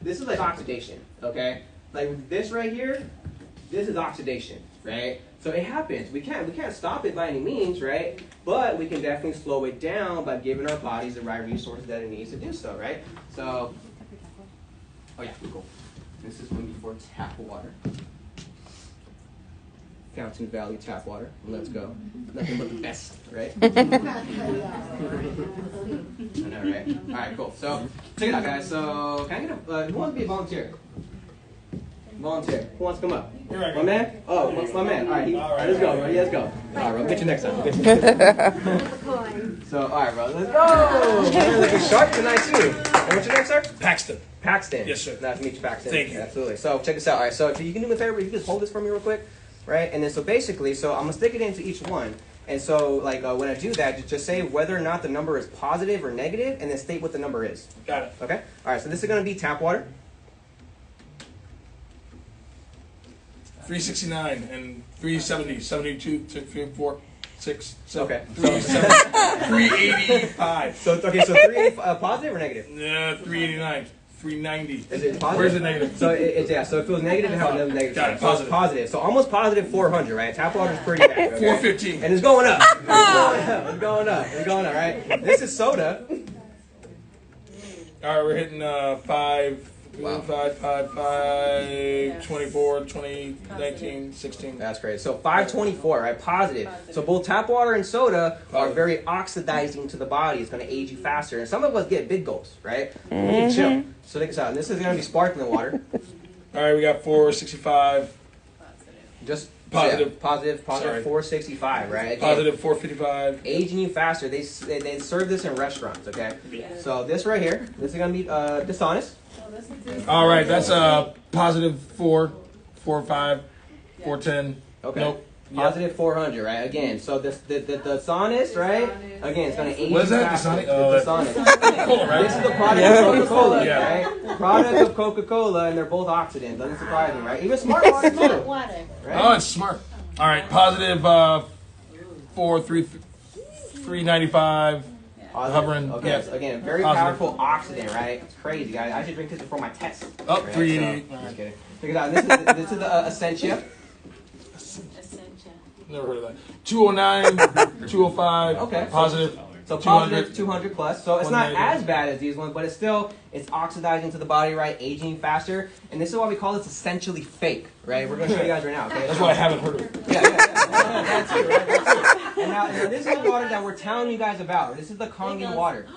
this is like oxidation, okay? Like this right here, this is oxidation, right? So it happens. We can't stop it by any means, right? But we can definitely slow it down by giving our bodies the right resources that it needs to do so, right? So, oh yeah, cool. This is going to be for tap water. Fountain Valley tap water. Let's go. Nothing but the best, right? I know, right? All right, cool. So, check it out, guys. So, can I get a, who wants to be a volunteer? Volunteer. Who wants to come up? My man? Oh, what's my man? All right, let's go, bro. Yeah, let's go. All right, bro. Get you next time. So, all right, bro. Let's go. You're looking sharp tonight, too. And what's your name, sir? Paxton. Paxton. Yes, sir. Nice to meet you, Paxton. Thank you. Absolutely. So, check this out. All right, so if you can do me a favor, you can just hold this for me real quick. Right? And then so basically, so I'm going to stick it into each one. And so like when I do that, just say whether or not the number is positive or negative, and then state what the number is. Got it. Okay? All right, so this is going to be tap water. 369 and 370, 72, 4, 6, 7. Okay. 385. So 380, positive or negative? 389. 390. Is it positive? Where's the negative? So yeah. So if it was negative, it have another negative. Got it. So it's positive. So almost positive 400, right? Tap water is pretty bad. Okay? 415. And it's going up. It's going up. It's going up, right? This is soda. All right, we're hitting 5, Wow. 5, 24, 20, 19, 16. That's great. So 524, right? Positive. So both tap water and soda are very oxidizing to the body. It's going to age you faster. And some of us get big gulps, right? We can chill. So take this out. And this is going to be sparkling water. All right, we got 465. Just Positive. Yeah, positive Sorry. 465, right? Again, Positive 455. aging you faster. They serve this in restaurants, okay? Yeah. So this right here, this is going to be dishonest. All right, that's positive 4, 4, 5, 410. Okay. Nope. Positive 400, right? Again, so the dishonest, right? Again, it's going to age What is you that? faster. Dishonest? Oh, The dishonest. Cool, right? This is the product of Coca-Cola, Yeah. right? Product of Coca-Cola, and they're both oxidants. Doesn't surprise me, right? Even smart water, too. Right? Oh, it's smart. All right, positive 395. Hovering. Okay, Yeah. so again, very Positive. powerful oxidant, right? It's crazy, guys. I should drink this before my test. Oh, right? 388. So, just kidding. Check it out. This is the Essentia. Never heard of that. 209, 205. Okay. Positive. So 200. positive 200 plus. So it's not 180. as bad as these ones, but it's oxidizing to the body, right? Aging faster. And this is why we call this essentially fake, right? We're going to show you guys right now, okay? That's why I haven't heard of it. Yeah. That's it, right? That's it. And now this is the water that we're telling you guys about. This is the Kangen water.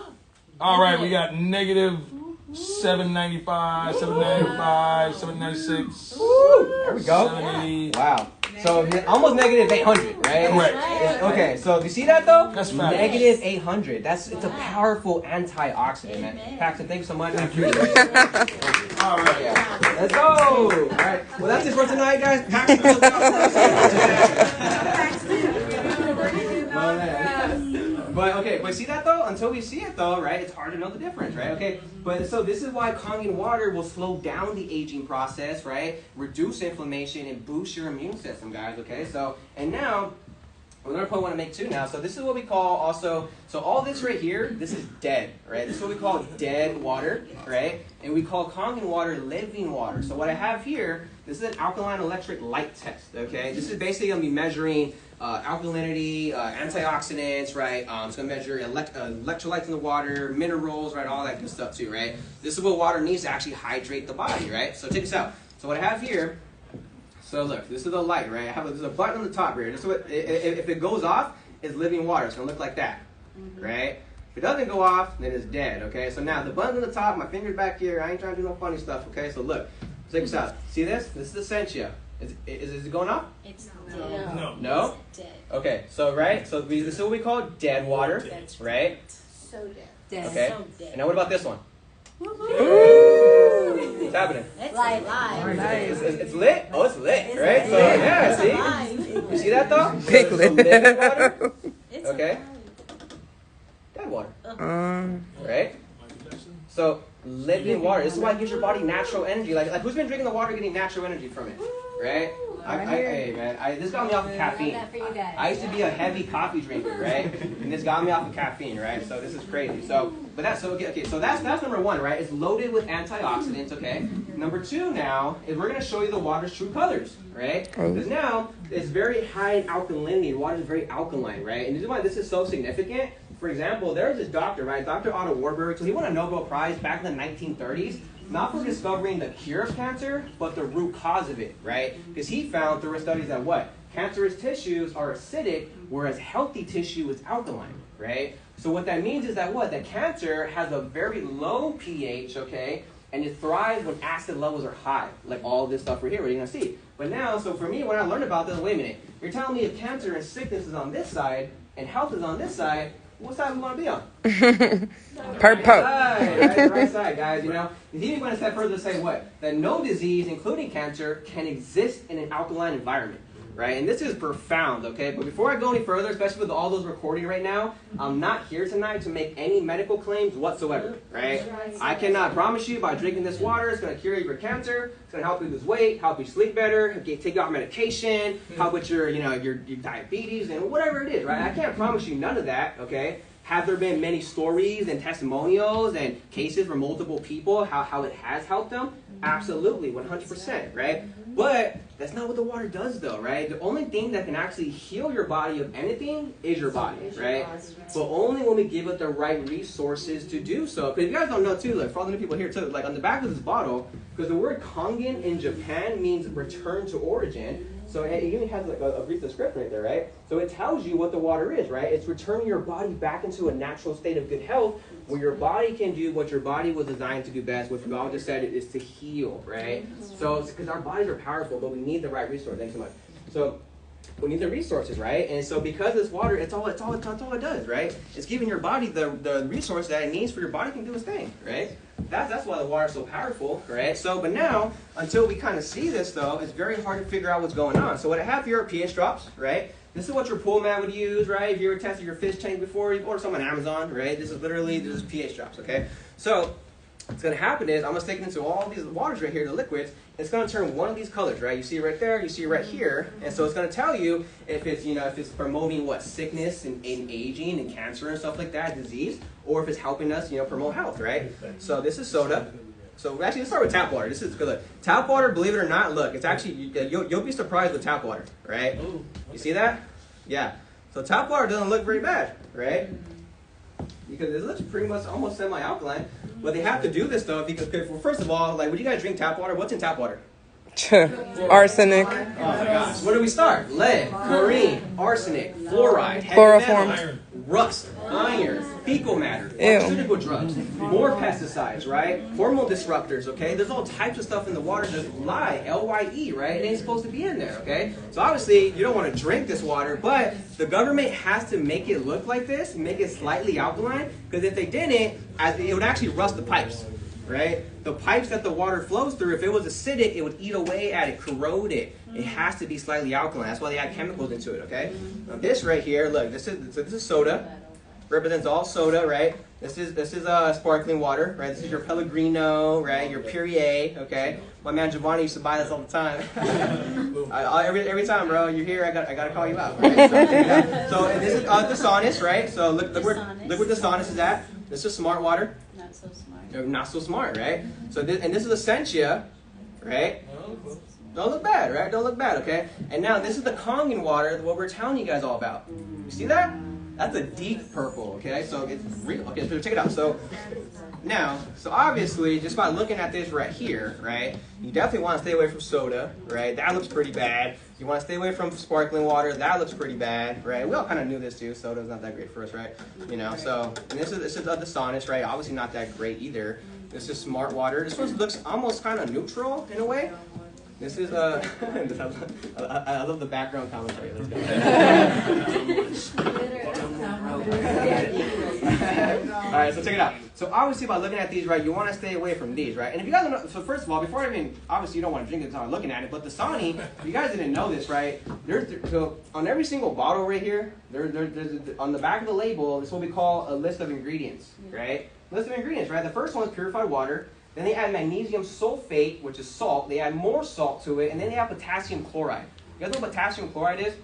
All right, we got negative 795, 795, 796. Woo! There we go. 780. Wow. So almost negative 800, right? Correct. Okay, so you see that though? That's fabulous. Negative 800. It's a powerful antioxidant, man. Paxton, thanks so much. Thank you. All right, yeah. Let's go. All right. Well, that's it for tonight, guys. Paxton. Oh, man. But see that though? Until we see it though, right? It's hard to know the difference, right? Okay. But so this is why Kangen water will slow down the aging process, right? Reduce inflammation and boost your immune system, guys. Okay. So and now another point I want to make too now. So this is what we call also. So all this right here, this is dead, right? This is what we call dead water, right? And we call Kangen water living water. So what I have here, this is an alkaline electric light test. Okay. This is basically going to be measuring alkalinity, antioxidants, right? It's going to measure electrolytes in the water, minerals, right? All that good stuff too, right? This is what water needs to actually hydrate the body, right? So check this out. So what I have here, so look, this is the light, right? There's a button on the top here. This is what, if it goes off, it's living water. It's going to look like that, right? If it doesn't go off, then it's dead, okay? So now the button on the top, my finger's back here. I ain't trying to do no funny stuff, okay? So look, check this out. See this? This is Essentia. Is it going off? It's dead. No? It's dead. Okay, so right, so this is what we call dead water, That's right? So dead. Okay. So dead. And now what about this one? What's happening? It's live. It's lit? Oh, it's lit, right? So yeah, see? You see that though? Big So lit. living water, It's okay? Dead water, right? So living water. This is why it gives your body natural energy. Like who's been drinking the water, getting natural energy from it, right? Hey, man, this got me off of caffeine. I used to be a heavy coffee drinker, right? And this got me off of caffeine, right? So this is crazy. So that's number one, right? It's loaded with antioxidants, okay? Number two now is we're going to show you the water's true colors, right? Because now it's very high in alkalinity. The water is very alkaline, right? And this is why this is so significant. For example, there's this doctor, right? Dr. Otto Warburg. So he won a Nobel Prize back in the 1930s. Not for discovering the cure of cancer, but the root cause of it, right? Because he found through his studies that what? Cancerous tissues are acidic, whereas healthy tissue is alkaline, right? So what that means is that what? That cancer has a very low pH, okay? And it thrives when acid levels are high, like all this stuff right here, what you're going to see. But now, so for me, when I learned about this, wait a minute. You're telling me if cancer and sickness is on this side, and health is on this side, what side we want to be on? Purple. Right side, guys, you know. He's even going to step further to say what? That no disease, including cancer, can exist in an alkaline environment, right? And this is profound, okay? But before I go any further, especially with all those recording right now, I'm not here tonight to make any medical claims whatsoever, right? I cannot promise you by drinking this water, it's going to cure you for cancer, it's going to help you lose weight, help you sleep better, take you off medication, help with your diabetes, and whatever it is, right? I can't promise you none of that, okay? Have there been many stories and testimonials and cases for multiple people, how it has helped them? Absolutely, 100%, right? But that's not what the water does though, right? The only thing that can actually heal your body of anything is your body, right? But only when we give it the right resources to do so. Because if you guys don't know too, like for all the new people here too, like on the back of this bottle, because the word Kangen in Japan means return to origin. So it even has like a brief description right there, right? So it tells you what the water is, right? It's returning your body back into a natural state of good health where your body can do what your body was designed to do best, which God just said is to heal, right? So, because our bodies are powerful, but we need the right resource. Thanks so much. So we need the resources, right? And so because this water, it's all it does, right? It's giving your body the resource that it needs for your body can do its thing, right? That's why the water is so powerful, right? So, but now, until we kind of see this, though, it's very hard to figure out what's going on. So what I have here are pH drops, right? This is what your pool man would use, right? If you ever tested your fish tank before, you order some on Amazon, right? This is pH drops, okay? So what's going to happen is I'm going to stick it into all these waters right here, the liquids. It's going to turn one of these colors, right? You see it right there, you see it right here. And so it's going to tell you if it's promoting what? Sickness and aging and cancer and stuff like that, disease, or if it's helping us, promote health, right? So this is soda. So actually, let's start with tap water. This is good. Look, tap water, believe it or not, look, it's actually, you'll be surprised with tap water, right? You see that? Yeah. So tap water doesn't look very bad, right? Because it looks pretty much almost semi-alkaline. But they have to do this though because, well, first of all, like when you guys drink tap water, what's in tap water? Arsenic. Oh my gosh. Where do we start? Lead, chlorine, arsenic, fluoride, heavy Chloroform. metals, rust, iron, fecal matter, pharmaceutical drugs, more pesticides, right? Hormone disruptors, okay? There's all types of stuff in the water that's lye, L-Y-E, right? It ain't supposed to be in there, okay? So obviously, you don't want to drink this water, but the government has to make it look like this, make it slightly alkaline, because if they didn't, it would actually rust the pipes, right? The pipes that the water flows through, if it was acidic, it would eat away at it, corrode it. It has to be slightly alkaline. That's why they add chemicals into it, okay? Now this right here, look, this is soda. Represents all soda, right? This is sparkling water, right? This is your Pellegrino, right? Your Perrier, okay? My man Giovanni used to buy this all the time. every time, bro, you're here, I gotta call you out, right? So this is Dassanis, right? So look where Dassanis is at. This is smart water. Not so smart. Not so smart, right? So this is Essentia, right? Don't look bad, right? Don't look bad, okay? And now this is the Kangen water, what we're telling you guys all about. You see that? That's a deep purple, okay? So it's real. Okay, so check it out. So now, so obviously, just by looking at this right here, right, you definitely want to stay away from soda, right? That looks pretty bad. You want to stay away from sparkling water. That looks pretty bad, right? We all kind of knew this too. Soda's not that great for us, right? So and this is the Dassanis, right? Obviously not that great either. This is smart water. This one looks almost kind of neutral in a way. This is I love the background commentary. Let's go. All right, so check it out. So obviously, by looking at these, right, you want to stay away from these, right? And if you guys don't know, so first of all, before I even, obviously, you don't want to drink it without looking at it. But the Dasani, if you guys didn't know this, right? So on every single bottle right here, there's on the back of the label, this is what we call a list of ingredients, right? List of ingredients, right? The first one is purified water. Then they add magnesium sulfate, which is salt. They add more salt to it, and then they add potassium chloride. You guys know what potassium chloride is?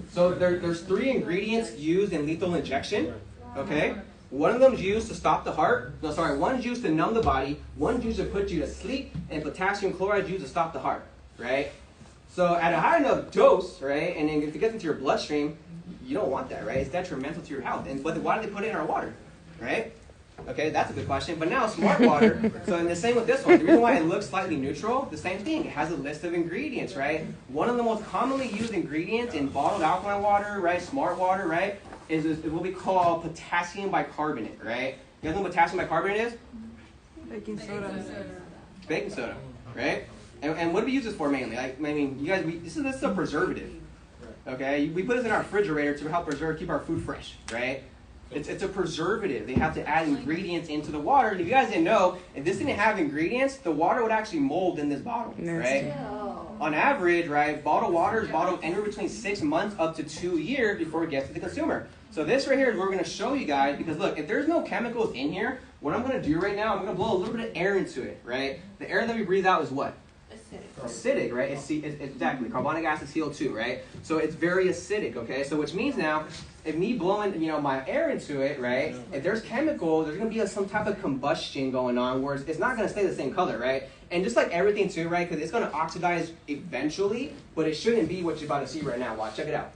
So there's 3 ingredients used in lethal injection, okay? One of them is used to stop the heart. No, sorry, one is used to numb the body, one is used to put you to sleep, and potassium chloride is used to stop the heart, right? So at a high enough dose, right, and then if it gets into your bloodstream, you don't want that, right? It's detrimental to your health. But why do they put it in our water, right? Okay, that's a good question. But now smart water, so and the same with this one. The reason why it looks slightly neutral, the same thing. It has a list of ingredients, right? One of the most commonly used ingredients in bottled alkaline water, right, smart water, right, is what we call potassium bicarbonate, right? You guys know what potassium bicarbonate is? Baking soda. Baking soda, right? And what do we use this for mainly? Like, I mean, you guys, this is a preservative, okay? We put this in our refrigerator to help keep our food fresh, right? It's a preservative. They have to add ingredients into the water. And if you guys didn't know, if this didn't have ingredients, the water would actually mold in this bottle, right? On average, right, bottled water is bottled anywhere between 6 months up to 2 years before it gets to the consumer. So this right here is what we're going to show you guys, because look, if there's no chemicals in here, what I'm going to do right now, I'm going to blow a little bit of air into it, right? The air that we breathe out is what? Acidic, right? It's exactly. Carbonic acid, CO2, right? So it's very acidic, okay? So which means now, if me blowing, my air into it, right? If there's chemicals, there's going to be some type of combustion going on where it's not going to stay the same color, right? And just like everything too, right? Because it's going to oxidize eventually, but it shouldn't be what you're about to see right now. Watch, check it out.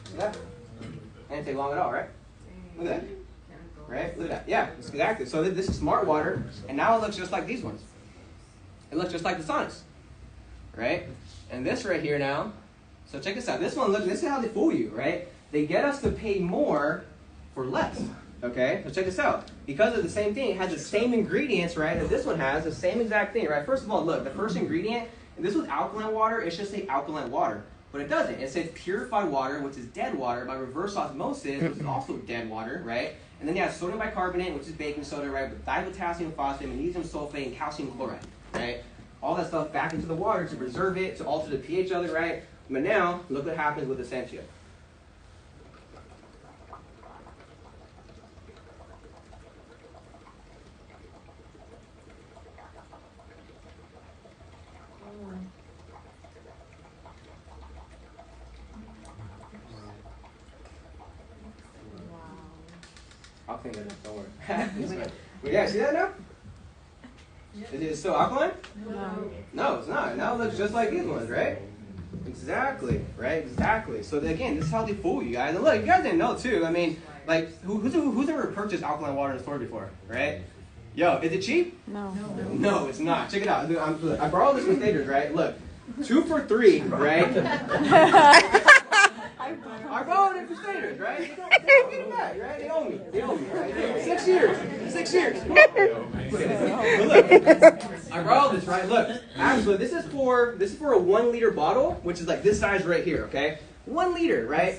See that? Didn't take long at all, right? Look at that. Right? Look at that. Yeah, exactly. So this is smart water, and now it looks just like these ones. It looks just like the Sonics. Right? And this right here now, so check this out. This one, look, this is how they fool you, right? They get us to pay more for less. Okay? So check this out. Because of the same thing, it has the same ingredients, right, as this one has, the same exact thing, right? First of all, look, the first ingredient, and this was alkaline water, it should say alkaline water. But it doesn't. It says purified water, which is dead water, by reverse osmosis, which is also dead water, right? And then you have sodium bicarbonate, which is baking soda, right, with dipotassium phosphate, magnesium sulfate, and calcium chloride, right? All that stuff back into the water to preserve it, to alter the pH of it, right? But now, look what happens with Essentia. I'll clean it up, don't worry. But yeah, see that now? Is it still alkaline? No, it's not. Now it looks just like these ones, right? Exactly, right? Exactly. So again, this is how they fool you guys. And look, you guys didn't know too. I mean, like, who's ever purchased alkaline water in the store before, right? Yo, is it cheap? No. No, it's not. Check it out. Look, I borrowed this from Staters, right? Look, 2 for $3, right? I borrowed it from Staters, right? They don't get it back, right? They owe me, right? 6 years. 6 years. But look, I borrowed this, right? Look, actually, this is for a 1 liter bottle, which is like this size right here, okay? 1 liter, right?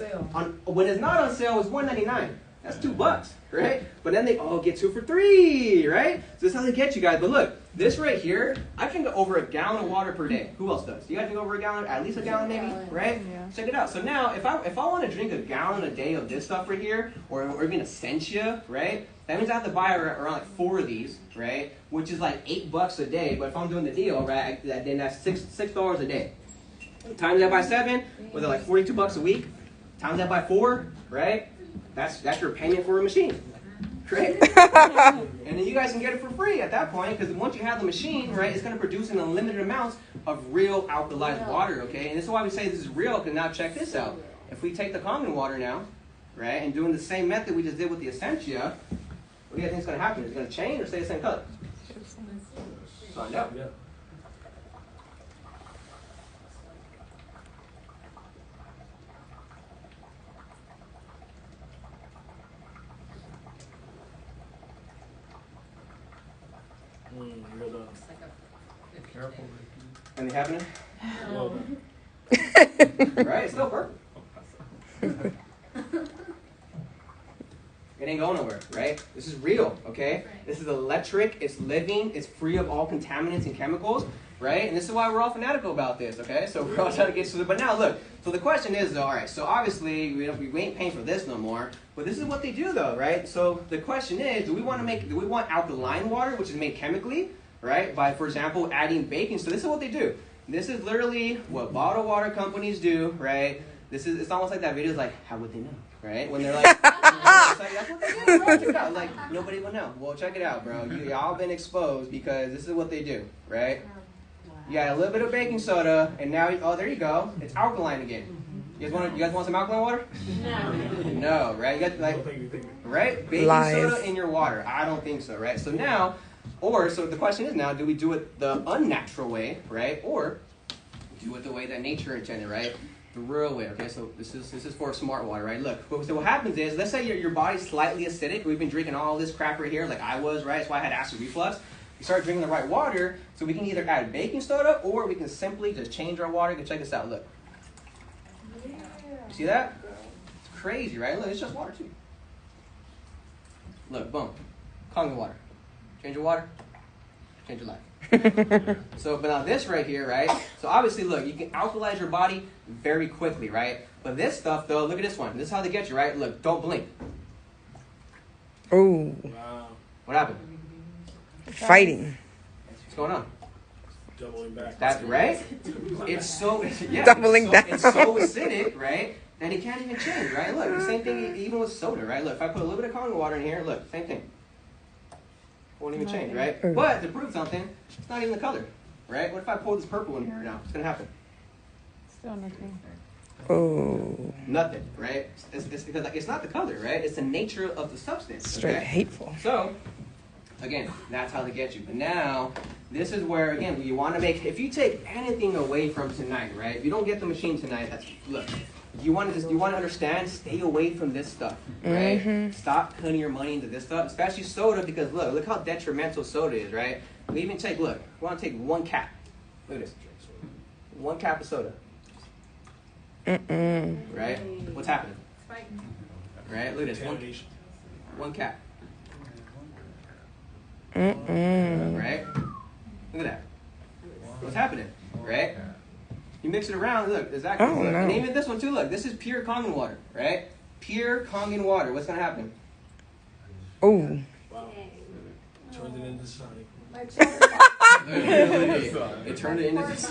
When it's not on sale, it's $1.99. That's $2, right? But then they all get 2 for $3, right? So that's how they get you guys. But look, this right here, I drink over a gallon of water per day. Who else does? You guys drink over a gallon? At least a gallon maybe, right? Yeah. Check it out. So now, if I want to drink a gallon a day of this stuff right here, or even Essentia, right? That means I have to buy around like 4 of these, right? Which is like $8 a day. But if I'm doing the deal, right, then that's $6 a day. Times that by 7, was it like $42 a week? Times that by 4, right? That's your payment for a machine, right? And then you guys can get it for free at that point, because once you have the machine, right, it's going to produce an unlimited amounts of real alkalized water, okay? And this is why we say this is real, because now check this out. If we take the common water now, right, and doing the same method we just did with the Essentia, what do you guys think is going to happen? Is it going to change or stay the same color? Find out. Yeah. Careful. Anything happening? Right? It's still purple. It ain't going nowhere, right? This is real, okay? This is electric, it's living, it's free of all contaminants and chemicals. right? And this is why we're all fanatical about this, okay? So we're all trying to get to it. But now look, so the question is, though, all right, so obviously we ain't paying for this no more, but this is what they do, though, right? So the question is, do we want alkaline water, which is made chemically, right? By, for example, adding baking. So this is what they do. This is literally what bottled water companies do, right? It's almost like that video is like, how would they know, right? When they're like, that's what they do, bro. Check it out. Like, nobody will know. Well, check it out, bro. Y'all been exposed because this is what they do, right? You got a little bit of baking soda, and now, oh, there you go. It's alkaline again. You guys want some alkaline water? No, right? You got right? Baking soda in your water. I don't think so, right? So now, so the question is now, do we do it the unnatural way, right? Or do it the way that nature intended, right? The real way, okay? So this is for smart water, right? Look, so what happens is, let's say your body's slightly acidic. We've been drinking all this crap right here, like I was, right? That's why I had acid reflux. We start drinking the right water, so we can either add baking soda or we can simply just change our water. Check this out, look. You see that? It's crazy, right? Look, it's just water too. Look, boom. Kangen water. Change your water, change your life. So, but now this right here, right? So obviously, look, you can alkalize your body very quickly, right? But this stuff, though, look at this one. This is how they get you, right? Look, don't blink. Oh. Wow. What happened? Fighting. What's going on? Doubling back. That's right. It's so Doubling down. It's so acidic, right? That it can't even change, right? Look, the same thing even with soda, right? Look, if I put a little bit of Kangen water in here, look, same thing. Won't even change, right? But to prove something, it's not even the color, right? What if I pull this purple in here now? What's gonna happen? Still nothing. Oh. Nothing, right? It's because it's not the color, right? It's the nature of the substance. Straight okay? hateful. So, again, that's how they get you. But now, this is where, again, you want to make, if you take anything away from tonight, right? If you don't get the machine tonight, look, you want to understand, stay away from this stuff, right? Mm-hmm. Stop putting your money into this stuff, especially soda, because look how detrimental soda is, right? We even take, we want to take one cap. Look at this. One cap of soda. Right? What's happening? Right? Look at this. One cap. Right? Look at that. What's happening? Right? You mix it around, look, exactly. Oh, no. And even this one too, look, this is pure Kangen water, right? Pure Kangen water. What's going to happen? Oh. Wow. Turned it into Sonic. It turned it into That's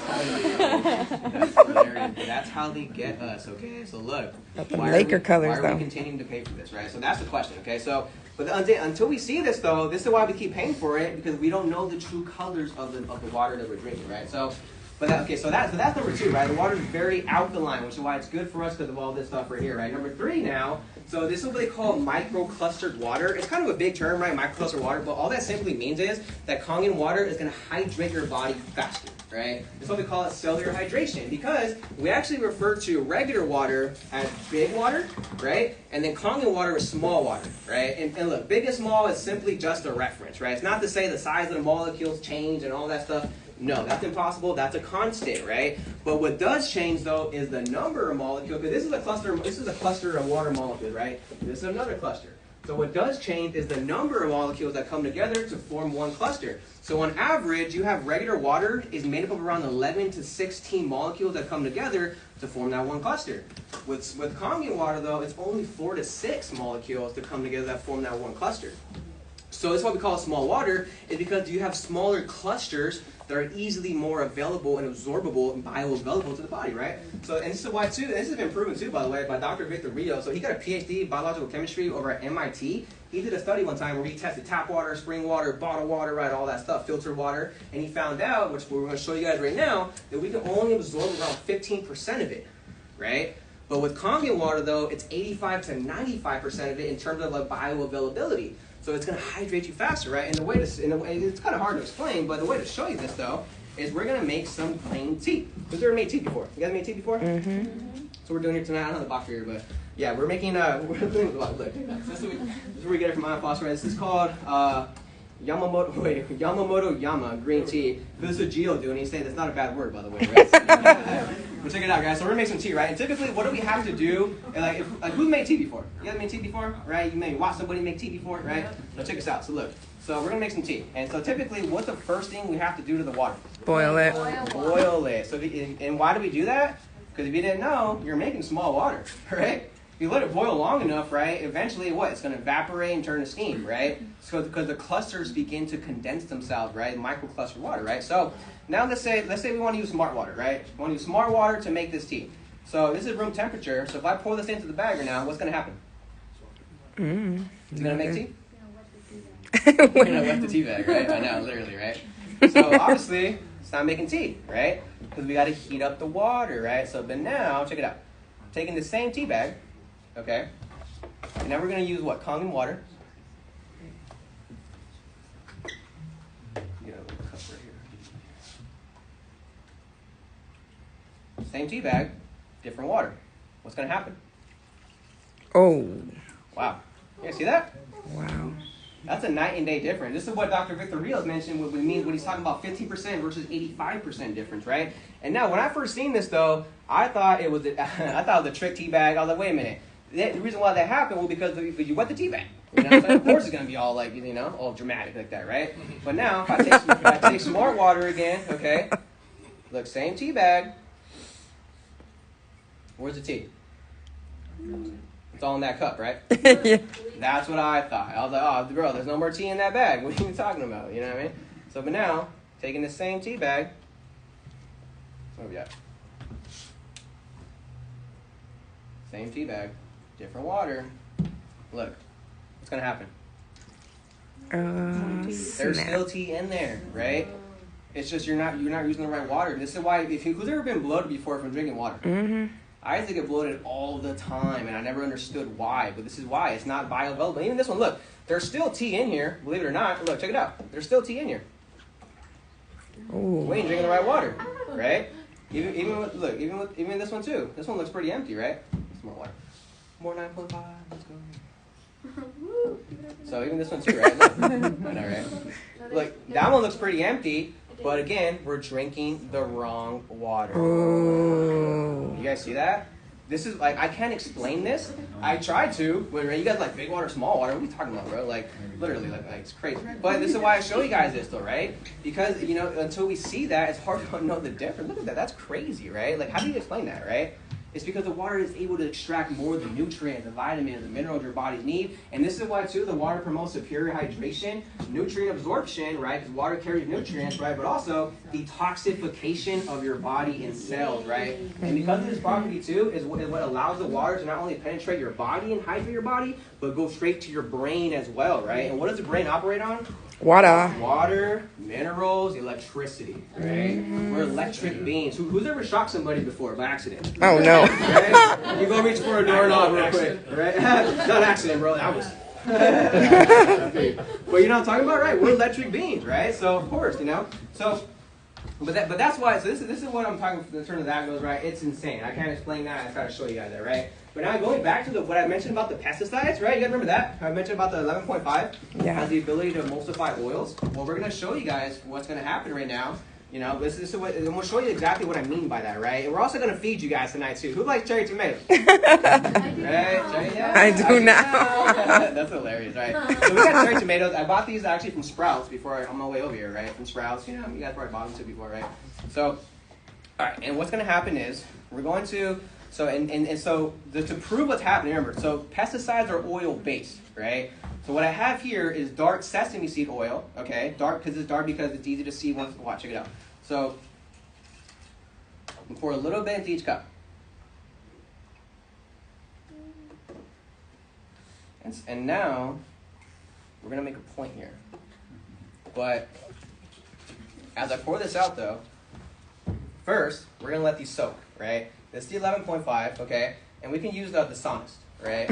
hilarious. That's how they get us, okay? So look, why are we continuing to pay for this, right? So that's the question, okay? So, but until we see this, though, this is why we keep paying for it, because we don't know the true colors of the water that we're drinking, right? So, so that's number 2, right? The water is very alkaline, which is why it's good for us because of all this stuff right here, right? Number 3 now, so this is what they call microclustered water. It's kind of a big term, right? Microclustered water, but all that simply means is that Kangen water is going to hydrate your body faster, right? That's what we call it cellular hydration, because we actually refer to regular water as big water, right? And then Kangen water is small water, right? And look, big and small is simply just a reference, right? It's not to say the size of the molecules change and all that stuff. No, that's impossible. That's a constant, right? But what does change, though, is the number of molecules. Because this is a cluster of water molecules, right? This is another cluster. So what does change is the number of molecules that come together to form one cluster. So on average, you have regular water is made up of around 11 to 16 molecules that come together to form that one cluster. With Kangen water, though, it's only 4 to 6 molecules to come together that form that one cluster. So this is what we call small water, is because you have smaller clusters that are easily more available and absorbable and bioavailable to the body, right? So, and this is why too, this has been proven too, by the way, by Dr. Victor Rio. So he got a PhD in biological chemistry over at MIT. He did a study one time where he tested tap water, spring water, bottled water, right, all that stuff, filtered water, and he found out, which we're going to show you guys right now, that we can only absorb around 15% of it, right? But with Kangen water, though, it's 85 to 95% of it in terms of like bioavailability. So it's going to hydrate you faster, right? And the way it's kind of hard to explain, but the way to show you this, though, is we're going to make some plain tea. Who's ever made tea before? You guys made tea before? Mm-hmm. So we're doing here tonight. I don't have the box here, but yeah, we're making, look, this is where we get it from Ion Phosphorus. This is called Yamamoto Yama green tea. This is a Geo doing. He's saying that's not a bad word, by the way, right? But check it out, guys. So we're gonna make some tea, right? And typically, what do we have to do? And like who's made tea before? You guys made tea before, right? You may watch somebody make tea before, right? So check this out. So look. So we're gonna make some tea, and so typically, what's the first thing we have to do to the water? Boil it. Boil it. So and why do we do that? Because if you didn't know, you're making small water, right? If you let it boil long enough, right, eventually what? It's going to evaporate and turn to steam, right? So because the clusters begin to condense themselves, right? Microcluster water, right? So now let's say we want to use smart water, right? We want to use smart water to make this tea. So this is room temperature. So if I pour this into the bagger now, what's going to happen? It's going to make tea? You're going to wet the tea bag, right? I know, literally, right? So obviously, it's not making tea, right? Because we got to heat up the water, right? So but now, check it out. Taking the same tea bag, okay? And now we're going to use what? Kangen water. Get a little cup right here. Same tea bag, different water. What's going to happen? Oh. Wow. You guys see that? Wow. That's a night and day difference. This is what Dr. Victor Rios mentioned when he's talking about 15% versus 85% difference, right? And now, when I first seen this, though, I thought it was a trick tea bag. I was like, wait a minute. The reason why that happened was because you wet the tea bag. You know, so of course it's going to be all like, you know, all dramatic like that, right? But now, if I take smart water again, okay, look, same tea bag. Where's the tea? It's all in that cup, right? Yeah. That's what I thought. I was like, oh, bro, there's no more tea in that bag. What are you talking about? You know what I mean? So, but now, taking the same tea bag, what we got? Same tea bag, different water. Look, what's gonna happen? There's still tea in there, right? It's just you're not using the right water. This is why who's ever been bloated before from drinking water? Mm-hmm. I used to get bloated all the time, and I never understood why. But this is why. It's not bioavailable. Even this one, look, there's still tea in here. Believe it or not. Look, check it out. There's still tea in here. Ooh. We ain't drinking the right water, right? Even this one too. This one looks pretty empty, right? Some more water. More 9.5. Let's go. So even this one too, right? Look. I know, right? Look, that one looks pretty empty. But again, we're drinking the wrong water. Oh. You guys see that? This is like, I can't explain this. I tried to, but you guys like big water, small water. What are you talking about, bro? Like, literally, like it's crazy. But this is why I show you guys this, though, right? Because, you know, until we see that, it's hard to know the difference. Look at that. That's crazy, right? Like, how do you explain that, right? It's because the water is able to extract more of the nutrients, the vitamins, the minerals your bodies need. And this is why, too, the water promotes superior hydration, nutrient absorption, right? Because water carries nutrients, right? But also detoxification of your body and cells, right? And because of this property, too, is what allows the water to not only penetrate your body and hydrate your body, but go straight to your brain as well, right? And what does the brain operate on? Water. Water, minerals, electricity, right? We're electric beings. Who's ever shocked somebody before by accident? Oh, no. Right? You go reach for a doorknob real quick, right? Not accident, bro. That was. But you know what I'm talking about, right? We're electric beings, right? So of course, you know. So, but that's why. So this is what I'm talking in terms of that goes, right? It's insane. I can't explain that. I try to show you guys that, right? But now going back to what I mentioned about the pesticides, right? You guys remember that? I mentioned about the 11.5 has the ability to emulsify oils. Well, we're going to show you guys what's going to happen right now. You know, this is what, and we'll show you exactly what I mean by that, right? And we're also going to feed you guys tonight too. Who likes cherry tomatoes? Right? Yeah. I do now. That's hilarious, right? So we got cherry tomatoes. I bought these actually from Sprouts before on my way over here, right? From Sprouts. You know, you guys probably bought them too before, right? So, all right. And what's going to happen is we're going to. So to prove what's happening, remember, so pesticides are oil-based, right? So what I have here is dark sesame seed oil, okay? Dark because it's easy to see once. Watch, check it out. So pour a little bit into each cup. And now we're gonna make a point here. But as I pour this out, though, first we're gonna let these soak, right? This is the 11.5, okay? And we can use the Sonest, right?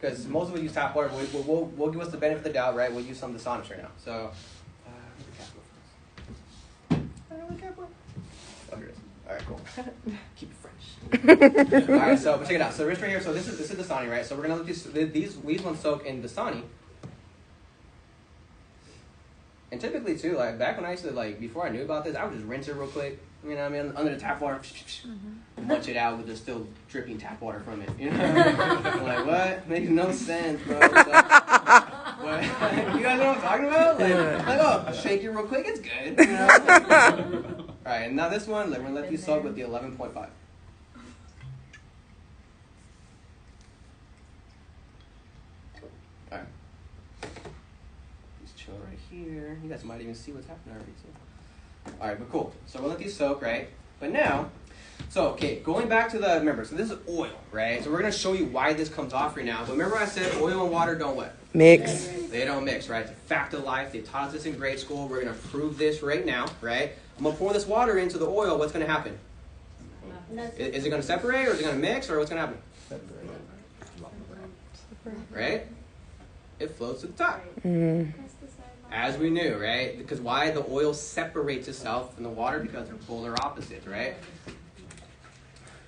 Because most of us use tap water. We'll give us the benefit of the doubt, right? We'll use some of the Sonest right now. So, oh, here it is. All right, cool. Keep it fresh. All right, so check it out. So right here. So this is Dasani, right? So we're gonna let these ones soak in Dasani. And typically too, like back when I used to like before I knew about this, I would just rinse it real quick. You know what I mean? Under the tap water, munch it out with the still dripping tap water from it. You know what I mean? I'm like, what? Makes no sense, bro. But you guys know what I'm talking about? Like oh, I shake it real quick, it's good. You know? All right, and now this one, like, we're gonna let these soak with the 11.5. All right. Just chill right here. You guys might even see what's happening already too. All right, but cool. So we'll let these soak, right? But now, so okay, going back to the, remember, so this is oil, right? So we're gonna show you why this comes off right now. But remember I said oil and water don't what? Mix. They don't mix, right? It's a fact of life. They taught us this in grade school. We're gonna prove this right now, right? I'm gonna pour this water into the oil. What's gonna happen? Is it gonna separate, or is it gonna mix, or what's gonna happen? Right? It floats to the top. As we knew, right? Because why? The oil separates itself from the water because they're polar opposites, right?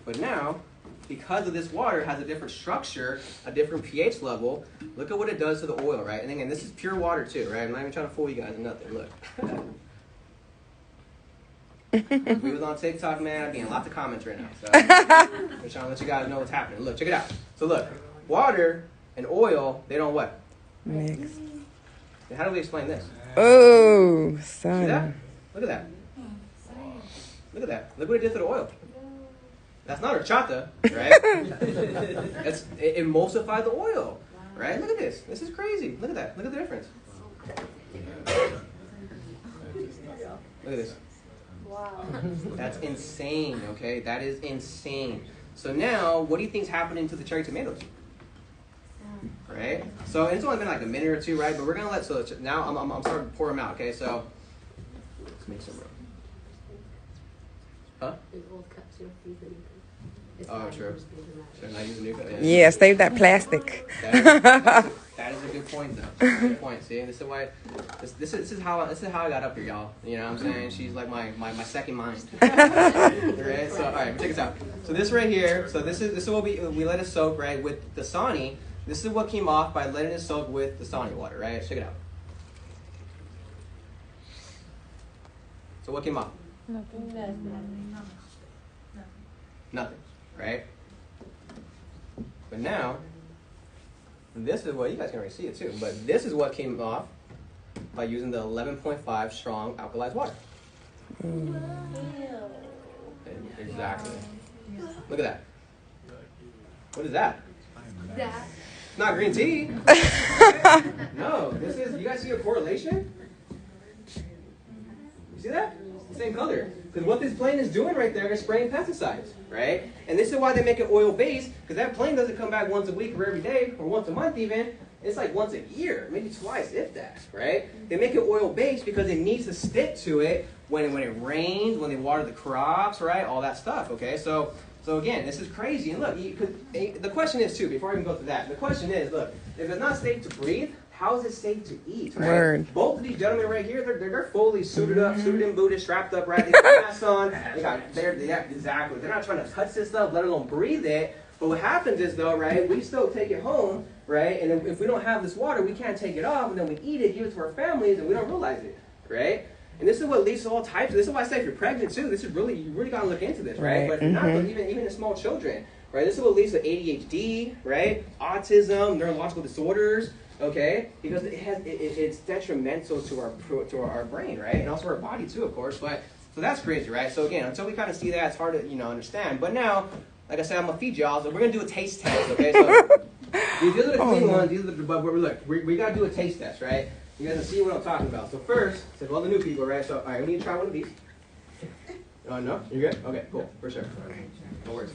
But now, because of this water has a different structure, a different pH level, look at what it does to the oil, right? And again, this is pure water too, right? I'm not even trying to fool you guys or nothing. Look. If we was on TikTok, man, I'd be in lots of comments right now. So I'm trying to let you guys know what's happening. Look, check it out. So look, water and oil, they don't what? Mix. And how do we explain this? Oh, See that? son. Look at that. Look at that. Look what it did to the oil. That's not horchata, right? It emulsified the oil, right? Look at this. This is crazy. Look at that. Look at the difference. Look at this. Wow. That's insane, okay? That is insane. So now, what do you think's happening to the cherry tomatoes? Right? So it's only been like a minute or two, right? But we're gonna let, so now I'm starting to pour them out, okay? So let's make some room. Huh? Oh, true. Should I not use a new cup? Yeah, save that plastic. That is a good point, though. Good point. See, this is why. This is how I got up here, y'all. You know what I'm saying? She's like my second mind. Right? So all right, check this out. So this right here. So this is what we let it soak, right, with the Dasani. This is what came off by letting it soak with the Dasani water, right? Check it out. So what came off? Nothing, right? But now, this is what, you guys can already see it too, but this is what came off by using the 11.5 strong alkalized water. Exactly. Look at that. What is that? It's not green tea. No, this is, you guys see a correlation? You see that? It's the same color. Because what this plane is doing right there is spraying pesticides, right? And this is why they make it oil-based, because that plane doesn't come back once a week or every day, or once a month even. It's like once a year, maybe twice, if that, right? They make it oil-based because it needs to stick to it when it rains, when they water the crops, right? All that stuff, okay? So again, this is crazy. And look, the question is, too, before I even go to that, the question is, look, if it's not safe to breathe, how is it safe to eat, right? Word. Both of these gentlemen right here, they're fully suited up, suited and booted, strapped up, right? They got masks on. Yeah, exactly. They're not trying to touch this stuff, let alone breathe it. But what happens is, though, right, we still take it home, right? And if we don't have this water, we can't take it off, and then we eat it, give it to our families, and we don't realize it, right? And this is what leads to all types of, this is why I say if you're pregnant, too, this is really, you really got to look into this, right? But not even in small children, right? This is what leads to ADHD, right? Autism, neurological disorders, okay? Because it's detrimental to our brain, right? And also our body, too, of course. But so that's crazy, right? So again, until we kind of see that, it's hard to, understand. But now, like I said, I'm going to feed y'all, so we're going to do a taste test, okay? So these are the clean ones, these are the, but look, we got to do a taste test, right? You guys can see what I'm talking about. So first, to all the new people, right? So, all right, we need to try one of these. Oh, no? You're good? Okay, cool, for sure. No worries.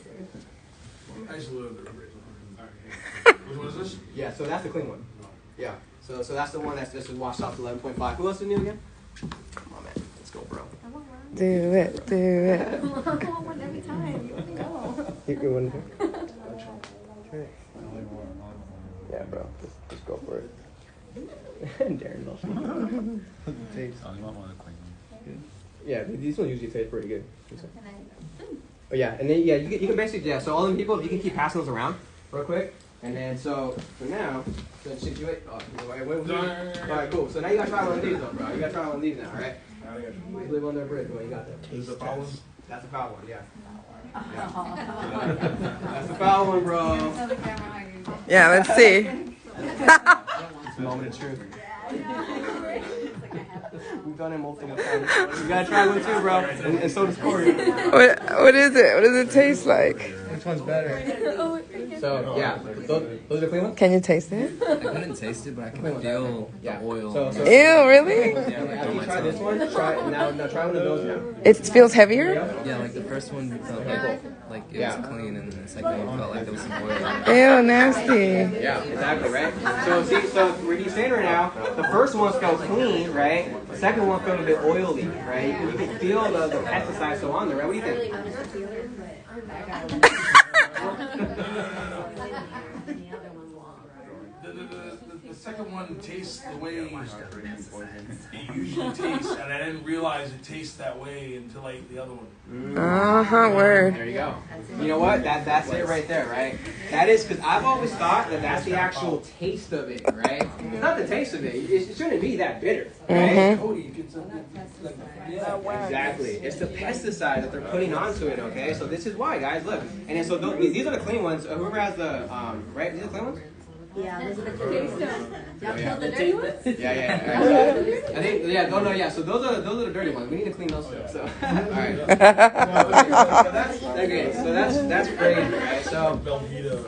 I just love the original. Which one is this? Yeah, so that's the clean one. Yeah, so that's the one that's just washed off to 11.5. Who else is new again? Come on, man. Let's go, bro. Do it. I want one every time. Go. You want to? Okay. Yeah, bro. Just go for it. Darren loves Yeah, these ones usually taste pretty good. Oh yeah, and then you can basically so all the people, you can keep passing those around real quick, And then so now, situate. Oh, wait. All right, cool. So now you gotta try one of these though, bro. You gotta try one of these now, all right? You live under a bridge, bro. You got that. Is the foul one? That's the foul one, yeah. That's the foul one, bro. Yeah, let's see. It's a moment of truth. We've done it multiple times. You gotta try one too, bro. And so does Corey. What is it? What does it taste like? Which one's better? So, yeah. Those are clean ones? Can you taste it? I couldn't taste it, but I can feel the oil. So, Ew, really? after you try this one, try try one of those now. It feels heavier? Yeah, like the first one felt like it was clean, and then the second one felt like there was some oil in it. Ew, nasty. Yeah, exactly, right? So where he's saying right now, the first one felt clean, right? The second one felt a bit oily, right? You can feel the pesticides still on there, right? What do you think? The second one tastes the way it usually tastes, and I didn't realize it tastes that way until I ate the other one. Word. There you go. You know what? That's it right there, right? That is, because I've always thought that that's the actual taste of it, right? It's not the taste of it. It shouldn't be that bitter, right? Exactly. It's the pesticide that they're putting onto it, okay? So this is why, guys, look. And then, so these are the clean ones. Whoever has the, right? These are the clean ones? Yeah, those are the dirty ones. Y'all killed the dirty ones? Yeah. I think, yeah. So those are the dirty ones. We need to clean those too. So, all right. So that's crazy, right? So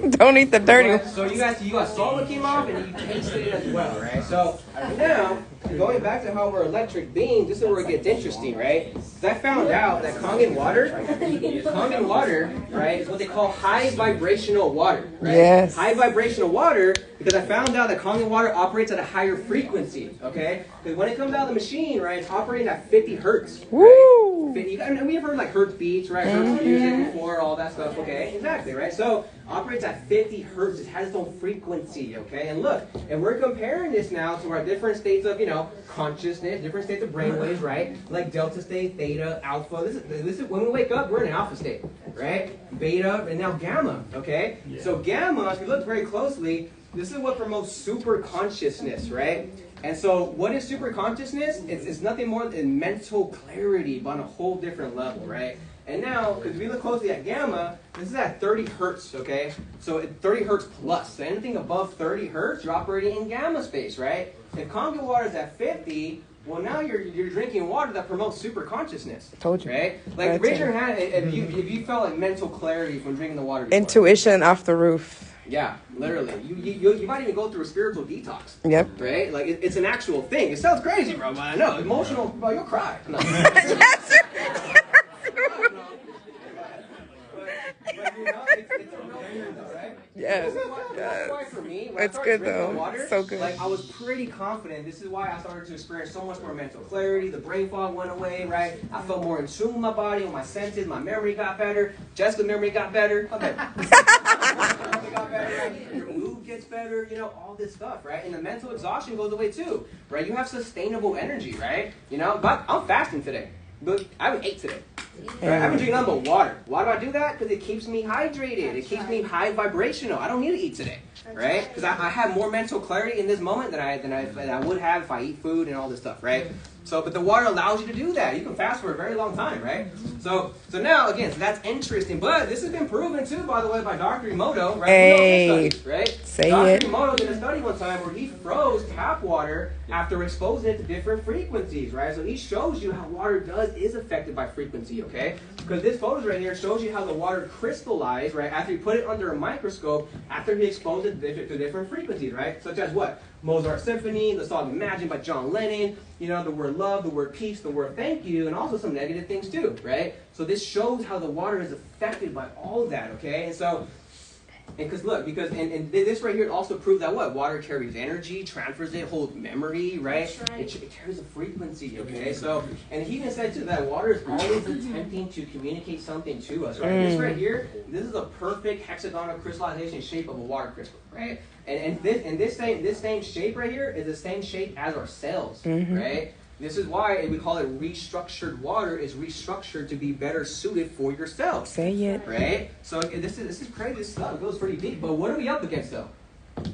Don't eat the dirty one. So you got salt that came off, and you tasted it as well, right? So now, going back to how we're electric beings, this is where it gets interesting, right? Because I found out that Kangen water, right, is what they call high vibrational water, right? Yes. High vibrational water, because I found out that Kangen water operates at a higher frequency, okay? Because when it comes out of the machine, right, it's operating at 50 hertz. Right? Woo! We've heard like hertz beats, right? Hertz music before, all that stuff, okay? Exactly, right? So operates at 50 hertz. It has its own frequency, okay? And look, and we're comparing this now to our different states of, consciousness, different states of brainwaves, right? Like delta state, theta, alpha. This is when we wake up, we're in an alpha state, right? Beta, and now gamma, okay? Yeah. So gamma, if you look very closely, this is what promotes super consciousness, right? And so what is super consciousness? It's nothing more than mental clarity, but on a whole different level, right? And now, because if we look closely at gamma, this is at 30 hertz, okay? So 30 hertz plus. So anything above 30 hertz, you're operating in gamma space, right? If Kangen water is at 50, well, now you're drinking water that promotes super consciousness. Told you. Right? Like, raise your hand if you felt like mental clarity from drinking the water before. Intuition off the roof. Yeah, literally. You might even go through a spiritual detox. Yep. Right? Like, it's an actual thing. It sounds crazy, bro, but I know. Emotional, bro, you'll cry. No. Yes. Yes. That's why for me, when It's I started good, drinking though. the water, So good. Like, I was pretty confident. This is why I started to experience so much more mental clarity. The brain fog went away, right? I felt more in tune with my body, with my senses. My memory got better. Jessica's memory got better. Okay. Got better, right? Your mood gets better, all this stuff, right? And the mental exhaustion goes away too, right? You have sustainable energy, right? But I'm fasting today, but I haven't ate today. Right? I haven't drinking nothing but water. Why do I do that? Because it keeps me hydrated. It keeps me high vibrational. I don't need to eat today, right? Because I have more mental clarity in this moment than I would have if I eat food and all this stuff, right? So, but the water allows you to do that. You can fast for a very long time, right? So now, again, so that's interesting. But this has been proven, too, by the way, by Dr. Emoto, right? Hey, right? say Dr. it. Emoto did a study one time where he froze tap water after exposing it to different frequencies, right? So he shows you how water is affected by frequency, okay? Because this photo right here shows you how the water crystallized, right? After he put it under a microscope, after he exposed it to different frequencies, right? Such as what? Mozart's Symphony, the song Imagine by John Lennon, the word love, the word peace, the word thank you, and also some negative things too, right? So this shows how the water is affected by all of that, okay? And so, because this right here also proves that what? Water carries energy, transfers it, holds memory, right? It carries a frequency, okay? So, and he even said too that water is always attempting to communicate something to us, right? This right here, this is a perfect hexagonal crystallization shape of a water crystal, right? And this same shape right here is the same shape as our cells, right? This is why we call it restructured water. Is restructured to be better suited for your cells. Say it. Right? So this is crazy stuff. It goes pretty deep. But what are we up against though?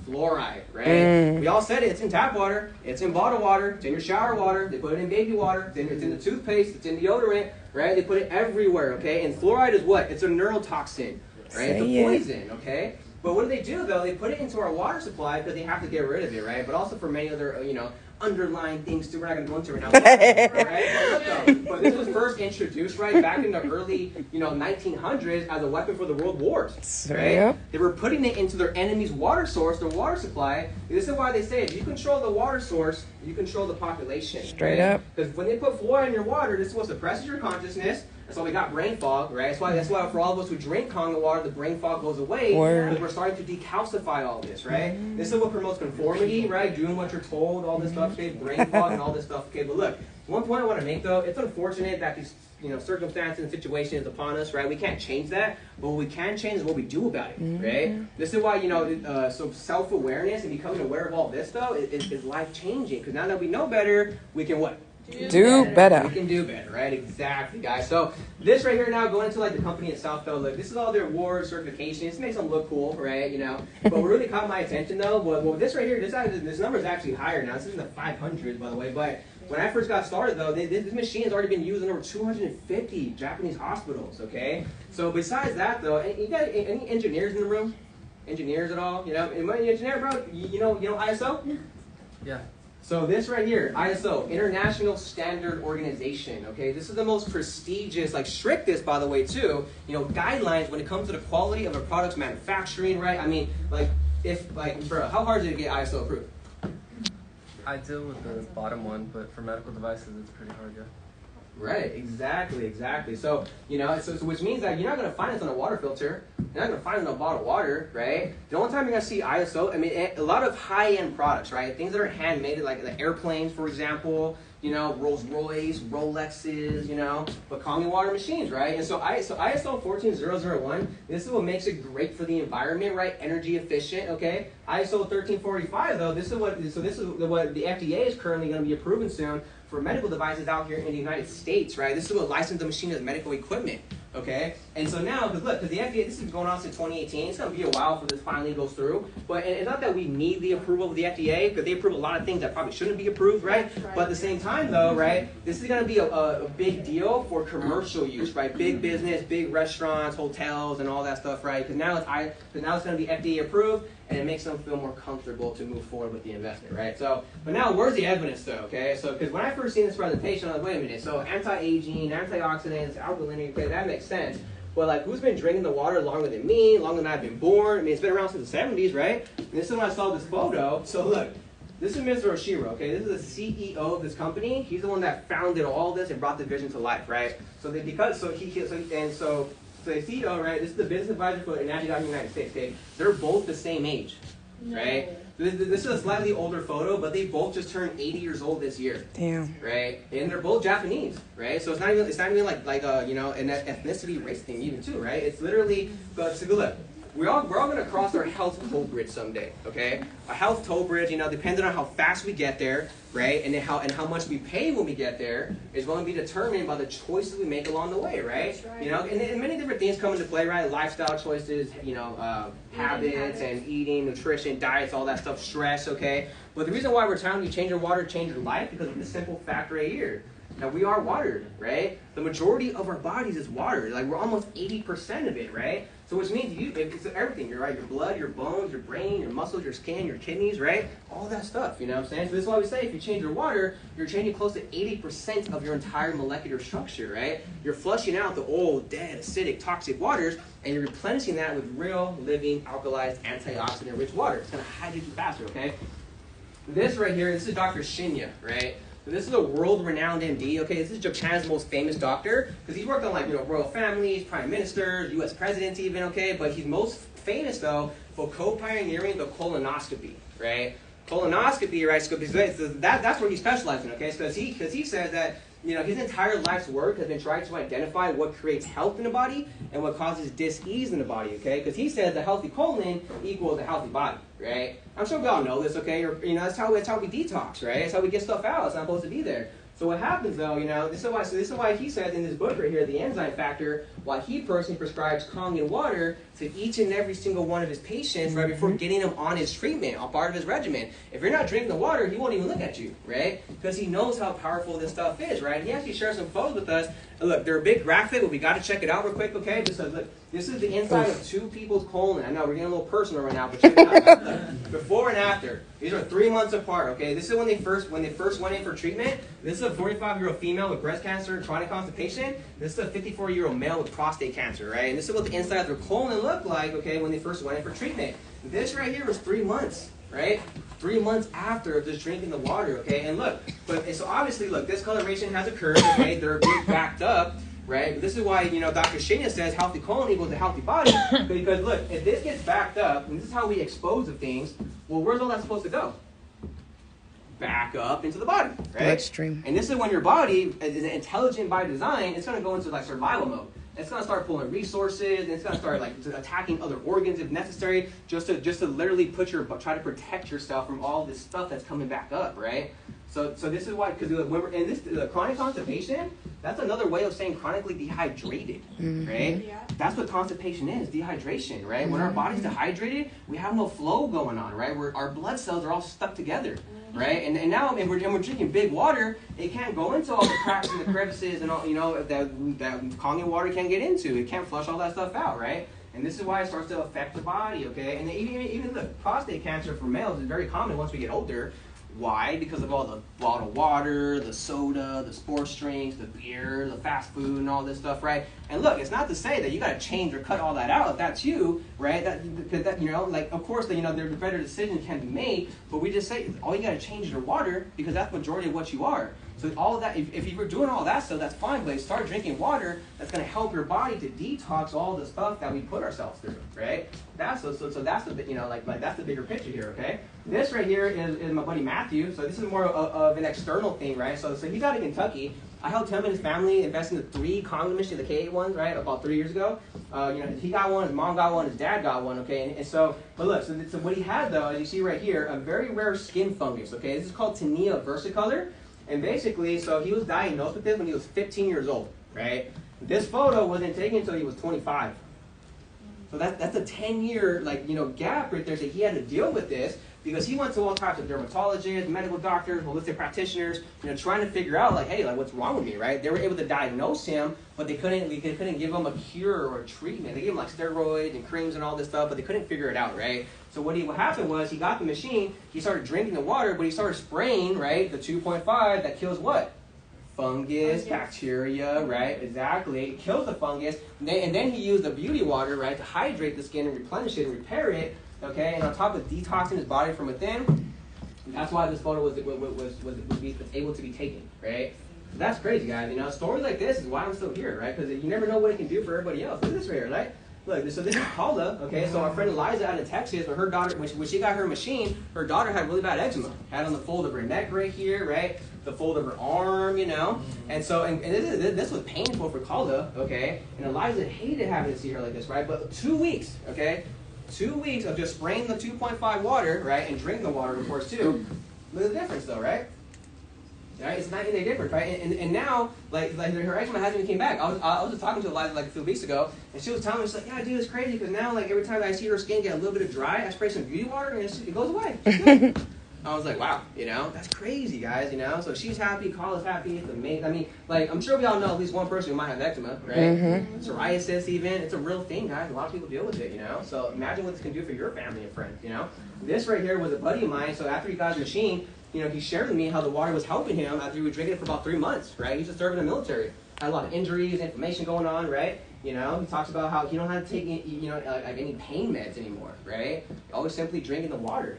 Fluoride, right? We all said it. It's in tap water. It's in bottled water. It's in your shower water. They put it in baby water. It's in the toothpaste. It's in deodorant, right? They put it everywhere, okay? And fluoride is what? It's a neurotoxin, right? It's a poison, okay? But what do they do, though? They put it into our water supply because they have to get rid of it, right? But also for many other, underlying things too. We're not going to go into it right now. Right? But this was first introduced, right, back in the early, 1900s as a weapon for the world wars, right? Yep. They were putting it into their enemy's water source, their water supply. This is why they say if you control the water source, you control the population. Straight up. Because when they put fluoride in your water, this is what suppresses your consciousness. That's why we got brain fog, right? That's why for all of us who drink Kangen water, the brain fog goes away because we're starting to decalcify all this, right? This is what promotes conformity, right? Doing what you're told, all this stuff, okay? Brain fog and all this stuff, okay? But look, one point I want to make though, it's unfortunate that these circumstances and situations upon us, right? We can't change that, but what we can change is what we do about it, right? This is why so self-awareness and becoming aware of all this though is life-changing because now that we know better, we can what? Do better. We can do better, right? Exactly, guys. So this right here now, going into like the company itself though, look, this is all their awards, certifications. This makes them look cool, right? But what really caught my attention though, well, this right here, this number is actually higher now. This is in the 500s, by the way. But when I first got started though, this machine has already been used in over 250 Japanese hospitals. Okay. So besides that though, you got any engineers in the room? Engineers at all? Am I an engineer, bro? You know ISO? Yeah. So this right here, ISO, International Standard Organization, okay? This is the most prestigious, strictest, by the way, too, guidelines when it comes to the quality of a product's manufacturing, right? I mean, bro, how hard is it to get ISO approved? I deal with the bottom one, but for medical devices, it's pretty hard, yeah. Right, exactly. So, so which means that you're not going to find this on a water filter. You're not going to find it on a bottled water, right? The only time you're going to see ISO, I mean, a lot of high-end products, right? Things that are handmade, like the airplanes, for example, Rolls Royce, Rolexes, but Kangen water machines, right? And so ISO 14001, this is what makes it great for the environment, right? Energy efficient, okay? ISO 1345, though, this is what the FDA is currently going to be approving soon for medical devices out here in the United States, right? This is what licensed the machine as medical equipment, okay? And so now, because the FDA, this is going on since 2018. It's going to be a while for this finally goes through. But it's not that we need the approval of the FDA, because they approve a lot of things that probably shouldn't be approved, right? But at the same time, though, right, this is going to be a big deal for commercial use, right? Big business, big restaurants, hotels, and all that stuff, right? Because now it's going to be FDA approved, and it makes them feel more comfortable to move forward with the investment, right? So, but now, where's the evidence, though, okay? So, because when I first seen this presentation, I was like, wait a minute, so anti-aging, antioxidants, alkaline, okay, that makes sense. But, who's been drinking the water longer than me, longer than I've been born? I mean, it's been around since the 70s, right? And this is when I saw this photo. So, look, this is Mr. Oshiro, okay? This is the CEO of this company. He's the one that founded all this and brought the vision to life, right? So, the CEO, right, this is the business advisor for the National United States, okay? They're both the same age, right? This is a slightly older photo, but they both just turned 80 years old this year. Damn. Right? And they're both Japanese, right? So it's not even like an ethnicity race thing even too, right? It's literally, but so look, we're all going to cross our health toll bridge someday, okay? A health toll bridge, depending on how fast we get there, right? And how much we pay when we get there is going to be determined by the choices we make along the way, right? That's right. And many different things come into play, right? Lifestyle choices, habits and eating, nutrition, diets, all that stuff, stress, okay? But the reason why we're telling you change your water, change your life, because of this simple fact right here. Now, we are watered, right? The majority of our bodies is water. We're almost 80% of it, right? So which means it's everything, right? Your blood, your bones, your brain, your muscles, your skin, your kidneys, right? All that stuff, you know what I'm saying? So this is why we say if you change your water, you're changing close to 80% of your entire molecular structure, right? You're flushing out the old, dead, acidic, toxic waters, and you're replenishing that with real, living, alkalized, antioxidant-rich water. It's going to hydrate you faster, okay? This right here, this is Dr. Shinya, right? So this is a world-renowned MD, okay? This is Japan's most famous doctor, because he's worked on, royal families, prime ministers, U.S. presidents even, okay? But he's most famous, though, for co-pioneering the colonoscopy, right? Colonoscopy, right? So that's where he specializes in, okay? Because he says that, his entire life's work has been trying to identify what creates health in the body and what causes dis-ease in the body, okay? Because he says the healthy colon equals a healthy body, right? I'm sure we all know this, okay? Or, that's how we detox, right? That's how we get stuff out. It's not supposed to be there. So what happens though, this is why he says in this book right here, The Enzyme Factor, why he personally prescribes Kangen water to each and every single one of his patients right before getting them on his treatment, on part of his regimen. If you're not drinking the water, he won't even look at you, right? Because he knows how powerful this stuff is, right? He actually shares some photos with us. And look, they're a big graphic, but we got to check it out real quick, okay? Just look, this is the inside of 2 people's colon. I know we're getting a little personal right now, but check it out. Look, before and after. These are 3 months apart, okay? This is when they first went in for treatment. This is a 45-year-old female with breast cancer and chronic constipation. This is a 54-year-old male with prostate cancer, right? And this is what the inside of their colon looked like, okay, when they first went in for treatment. This right here was 3 months, right? 3 months after just drinking the water, okay? And look, so obviously, look, discoloration has occurred, okay? They're a bit backed up, right? But this is why, Dr. Shania says healthy colon equals a healthy body. Because look, if this gets backed up, and this is how we expose of things, well, where's all that supposed to go? Back up into the body, right? Bloodstream. And this is when your body is intelligent by design. It's going to go into like survival mode. It's going to start pulling resources, and it's going to start like attacking other organs if necessary, just to literally try to protect yourself from all this stuff that's coming back up, right? So this is why, because the chronic constipation, that's another way of saying chronically dehydrated, right? Yeah. That's what constipation is, dehydration, right? When our body's dehydrated, we have no flow going on, right? Our blood cells are all stuck together, right? And now we're drinking big water, it can't go into all the cracks and the crevices and all, that Kangen water can't get into. It can't flush all that stuff out, right? And this is why it starts to affect the body, okay? And even the prostate cancer for males is very common once we get older. Why? Because of all the bottled water, the soda, the sports drinks, the beer, the fast food, and all this stuff, right? And look, it's not to say that you got to change or cut all that out if that's you, right? Of course, there's better decisions can be made, but we just say all you got to change is your water because that's the majority of what you are. So all of that, if you were doing all that stuff, that's fine. But start drinking water. That's going to help your body to detox all the stuff that we put ourselves through, right? That's that's the that's the bigger picture here, okay? This right here is my buddy Matthew. So this is more of an external thing, right? So he's out of Kentucky. I helped him and his family invest in the 3 Kangen machines, the K8 ones, right? About 3 years ago. He got one, his mom got one, his dad got one, okay? But look, so what he had though, as you see right here, a very rare skin fungus, okay? This is called Tinea versicolor. And basically, so he was diagnosed with this when he was 15 years old, right? This photo wasn't taken until he was 25. So that's a 10-year gap right there that he had to deal with this because he went to all types of dermatologists, medical doctors, holistic practitioners, trying to figure out hey, what's wrong with me, right? They were able to diagnose him, but they couldn't give him a cure or a treatment. They gave him steroids and creams and all this stuff, but they couldn't figure it out, right? So what happened was he got the machine, he started drinking the water, but he started spraying, right, the 2.5 that kills what? Fungus, bacteria, right? Exactly. It kills the fungus. And then he used the beauty water, right, to hydrate the skin and replenish it and repair it, okay? And on top of detoxing his body from within, that's why this photo was able to be taken, right? So that's crazy, guys. Stories like this is why I'm still here, right? Because you never know what it can do for everybody else. Look at this right here, right? Look, so this is Paula, okay? So our friend Eliza out in Texas, when her daughter, when she got her machine, her daughter had really bad eczema. Had on the fold of her neck right here, right? The fold of her arm, And so, and this was painful for Calda, okay? And Eliza hated having to see her like this, right? But 2 weeks, okay? 2 weeks of just spraying the 2.5 water, right? And drinking the water, of course, too. Look at the difference, though, right? Right? It's not any different, right? And now, her eczema hasn't even came back. I was just talking to Eliza a few weeks ago, and she was telling me, she's like, yeah, dude, it's crazy, because now, every time I see her skin get a little bit of dry, I spray some beauty water, and it goes away. She's good. I was like, wow, that's crazy, guys, So she's happy, Carla's happy, it's amazing. I mean, I'm sure we all know at least one person who might have eczema, right? Mm-hmm. Psoriasis even, it's a real thing, guys. A lot of people deal with it, So imagine what this can do for your family and friends, This right here was a buddy of mine, so after he got his machine, he shared with me how the water was helping him after he was drinking it for about 3 months, right? He's just serving in the military. Had a lot of injuries, inflammation going on, right? He talks about how he don't have to take, any pain meds anymore, right? Always simply drinking the water,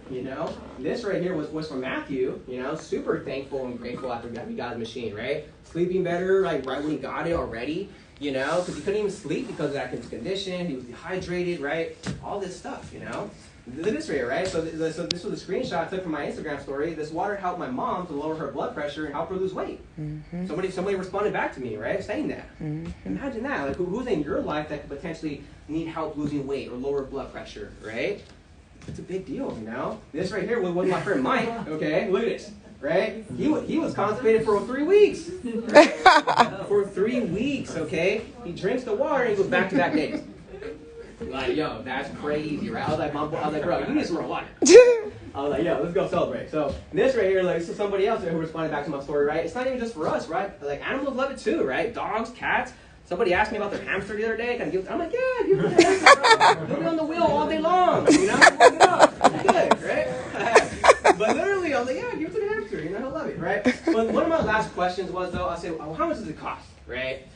This right here was from Matthew, super thankful and grateful after he got his machine, right? Sleeping better, right when he got it already, because he couldn't even sleep because of that condition. He was dehydrated, right? All this stuff, Look at this right here, right? So this was a screenshot I took from my Instagram story. This water helped my mom to lower her blood pressure and help her lose weight. Mm-hmm. Somebody responded back to me, right, saying that. Mm-hmm. Imagine that. Who's in your life that could potentially need help losing weight or lower blood pressure, right? It's a big deal, This right here was my friend Mike, okay? Look at this, right? He was constipated for 3 weeks. For 3 weeks, okay? He drinks the water and he goes back-to-back days. Like, yo, that's crazy, right? I was like, bro, you need some more water. I was like, yo, let's go celebrate. So this right here, like, this is somebody else who responded back to my story, right? It's not even just for us, right? Like, animals love it too, right? Dogs, cats. Somebody asked me about their hamster the other day. I'm like, yeah, give it to the hamster, bro. You'll be on the wheel all day long, you know? Walk it up. It's good, right? But literally, I was like, yeah, give it to the hamster. You know, he'll love it, right? But one of my last questions was, though, I said, well, how much does it cost, right?